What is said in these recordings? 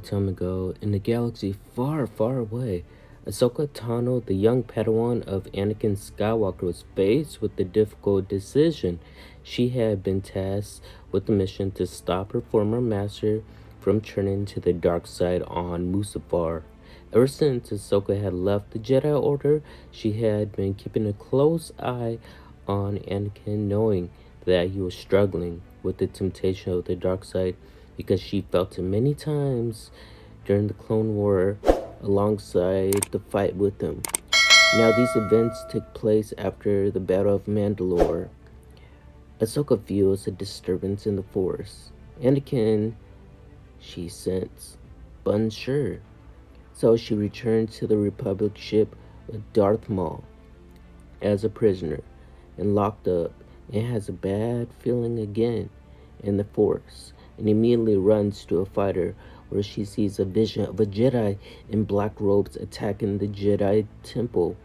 time ago, in a galaxy far, far away, Ahsoka Tano, the young Padawan of Anakin Skywalker, was faced with the difficult decision. She had been tasked with the mission to stop her former master from turning to the dark side on Mustafar. Ever since Ahsoka had left the Jedi Order, she had been keeping a close eye on Anakin, knowing that he was struggling with the temptation of the dark side because she felt it many times during the Clone War alongside the fight with him. Now, these events took place after the Battle of Mandalore. Ahsoka feels a disturbance in the Force. Anakin, she sensed, but unsure. So she returned to the Republic ship with Darth Maul as a prisoner and locked up, and has a bad feeling again in the Force, and immediately runs to a fighter where she sees a vision of a Jedi in black robes attacking the Jedi Temple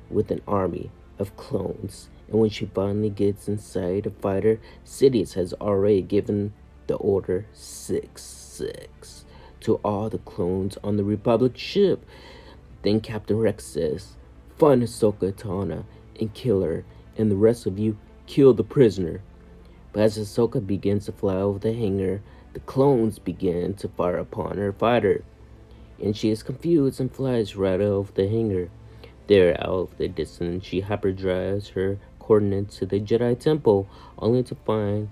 with an army of clones. And when she finally gets inside a fighter, Sidious has already given the order 6-6 to all the clones on the Republic ship. Then Captain Rex says, "Find Ahsoka Tano and kill her, and the rest of you kill the prisoner." But as Ahsoka begins to fly over the hangar, the clones begin to fire upon her fighter, and she is confused and flies right over the hangar. There, out of the distance, she hyperdrives her coordinates to the Jedi Temple, only to find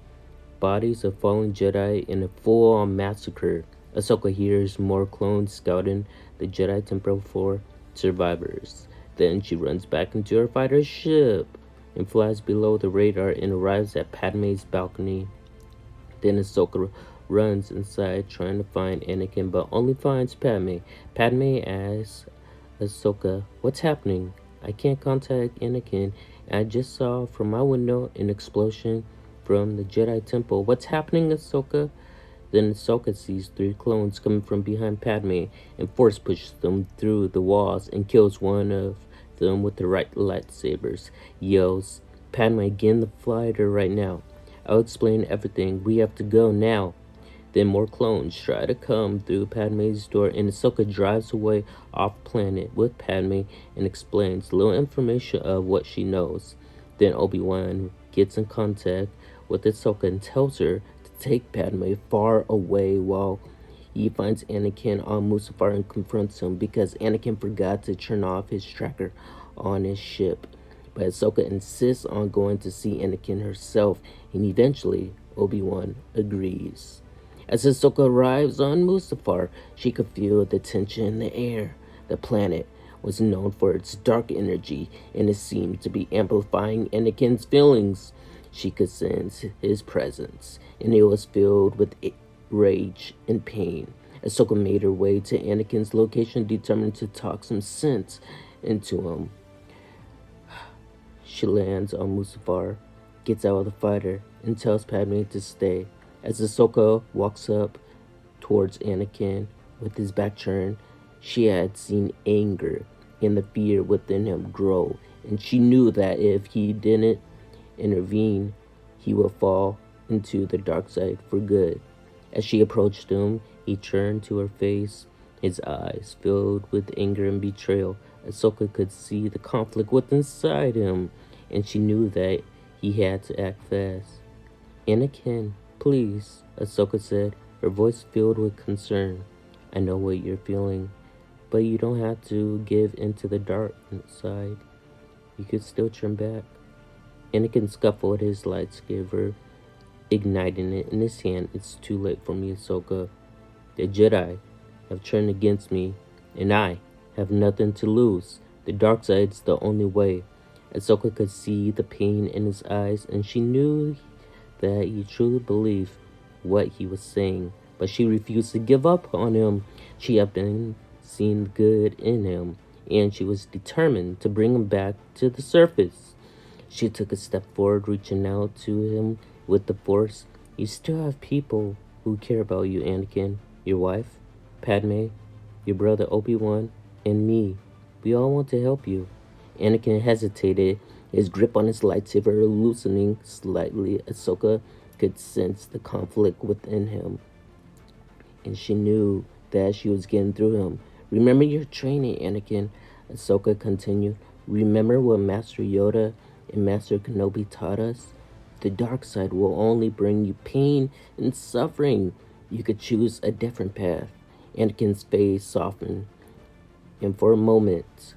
bodies of fallen Jedi in a full-on massacre. Ahsoka hears more clones scouting the Jedi Temple for survivors. Then she runs back into her fighter ship and flies below the radar and arrives at Padme's balcony. Then Ahsoka runs inside trying to find Anakin, but only finds Padme. Padme asks Ahsoka, "What's happening? I can't contact Anakin. I just saw from my window an explosion from the Jedi Temple. What's happening, Ahsoka?" Then Ahsoka sees 3 clones coming from behind Padme and force pushes them through the walls and kills one of them with the right lightsabers. Yells, "Padme, get in the fighter right now. I'll explain everything. We have to go now." Then more clones try to come through Padme's door, and Ahsoka drives away off planet with Padme and explains little information of what she knows. Then Obi-Wan gets in contact with Ahsoka and tells her to take Padme far away while he finds Anakin on Mustafar and confronts him because Anakin forgot to turn off his tracker on his ship. But Ahsoka insists on going to see Anakin herself, and eventually Obi-Wan agrees. As Ahsoka arrives on Mustafar, she could feel the tension in the air. The planet was known for its dark energy, and it seemed to be amplifying Anakin's feelings. She could sense his presence, and it was filled with rage and pain. Ahsoka made her way to Anakin's location, determined to talk some sense into him. She lands on Mustafar, gets out of the fighter, and tells Padme to stay. As Ahsoka walks up towards Anakin with his back turned, she had seen anger and the fear within him grow, and she knew that if he didn't intervene, he would fall into the dark side for good. As she approached him, he turned to her face, his eyes filled with anger and betrayal. Ahsoka could see the conflict within inside him, and she knew that he had to act fast. "Anakin, please," Ahsoka said, her voice filled with concern. "I know what you're feeling, but you don't have to give into the dark side. You could still turn back." Anakin scuffled his lightsaber, igniting it in his hand. "It's too late for me, Ahsoka. The Jedi have turned against me, and I have nothing to lose. The dark side's the only way." Ahsoka could see the pain in his eyes, and she knew that he truly believed what he was saying, but she refused to give up on him. She had been seeing good in him, and she was determined to bring him back to the surface. She took a step forward, reaching out to him with the Force. "You still have people who care about you, Anakin. Your wife, Padme, your brother Obi-Wan, and me. We all want to help you." Anakin hesitated, his grip on his lightsaber loosening slightly. Ahsoka could sense the conflict within him. and she knew that she was getting through him. Remember your training, Anakin, Ahsoka continued. Remember what Master Yoda and Master Kenobi taught us? The dark side will only bring you pain and suffering. You could choose a different path. Anakin's face softened, and for a moment,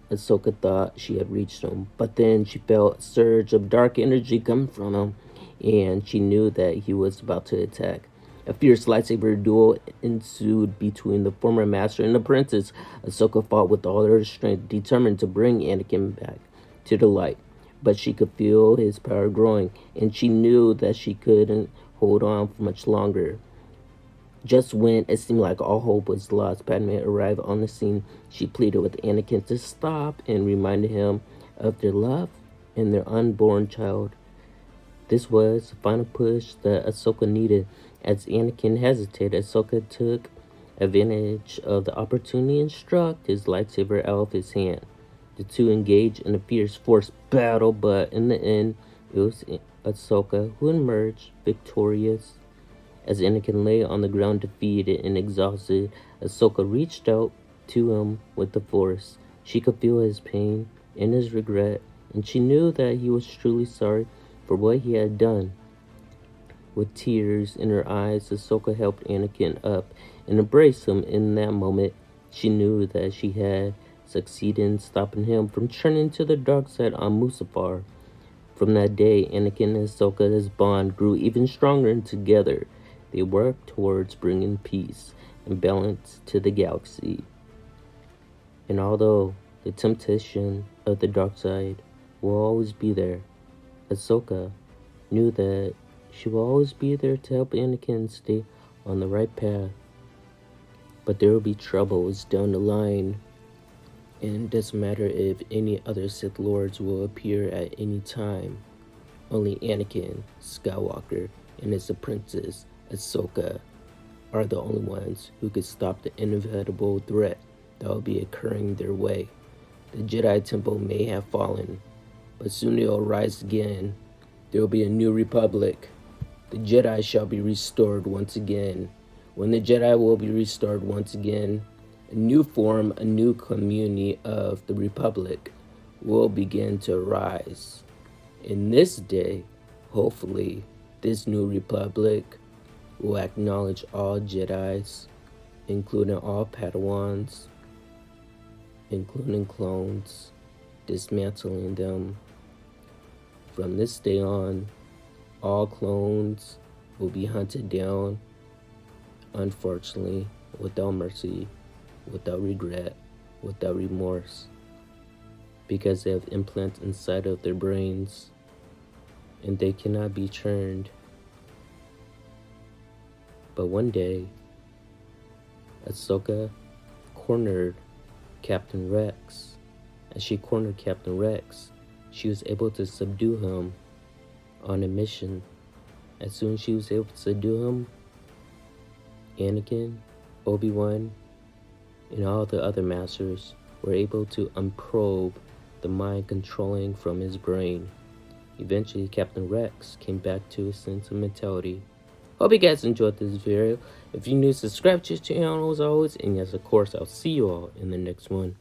Ahsoka thought she had reached him, but then she felt a surge of dark energy coming from him, and she knew that he was about to attack. A fierce lightsaber duel ensued between the former master and the apprentice. Ahsoka fought with all her strength, determined to bring Anakin back to the light. But she could feel his power growing, and she knew that she couldn't hold on for much longer. Just when it seemed like all hope was lost, Padme arrived on the scene. She pleaded with Anakin to stop and reminded him of their love and their unborn child. This was the final push that Ahsoka needed. As Anakin hesitated, Ahsoka took advantage of the opportunity and struck his lightsaber out of his hand. The two engaged in a fierce force battle, but in the end, it was Ahsoka who emerged victorious. As Anakin lay on the ground defeated and exhausted, Ahsoka reached out to him with the Force. She could feel his pain and his regret, and she knew that he was truly sorry for what he had done. With tears in her eyes, Ahsoka helped Anakin up and embraced him. In that moment, she knew that she had succeeded in stopping him from turning to the dark side on Mustafar. From that day, Anakin and Ahsoka's bond grew even stronger, and together they worked towards bringing peace and balance to the galaxy. And although the temptation of the dark side will always be there, Ahsoka knew that she will always be there to help Anakin stay on the right path. But there will be troubles down the line, and it doesn't matter if any other Sith Lords will appear at any time. Only Anakin Skywalker and his apprentice Ahsoka are the only ones who could stop the inevitable threat that will be occurring their way. The Jedi Temple may have fallen, but soon it will rise again. There will be a new republic. The Jedi shall be restored once again. When the Jedi will be restored once again, a new form, a new community of the Republic will begin to rise. In this day, hopefully, this new Republic will acknowledge all Jedis, including all Padawans, including clones, dismantling them. From this day on, all clones will be hunted down, unfortunately, without mercy, without regret, without remorse, because they have implants inside of their brains, and they cannot be turned. But one day, Ahsoka cornered Captain Rex. As she cornered Captain Rex, she was able to subdue him on a mission. As soon as she was able to subdue him, Anakin, Obi-Wan, and all the other masters were able to unprobe the mind controlling from his brain. Eventually, Captain Rex came back to his sense of mentality. Hope you guys enjoyed this video. If you're new, subscribe to this channel as always. And yes, of course, I'll see you all in the next one.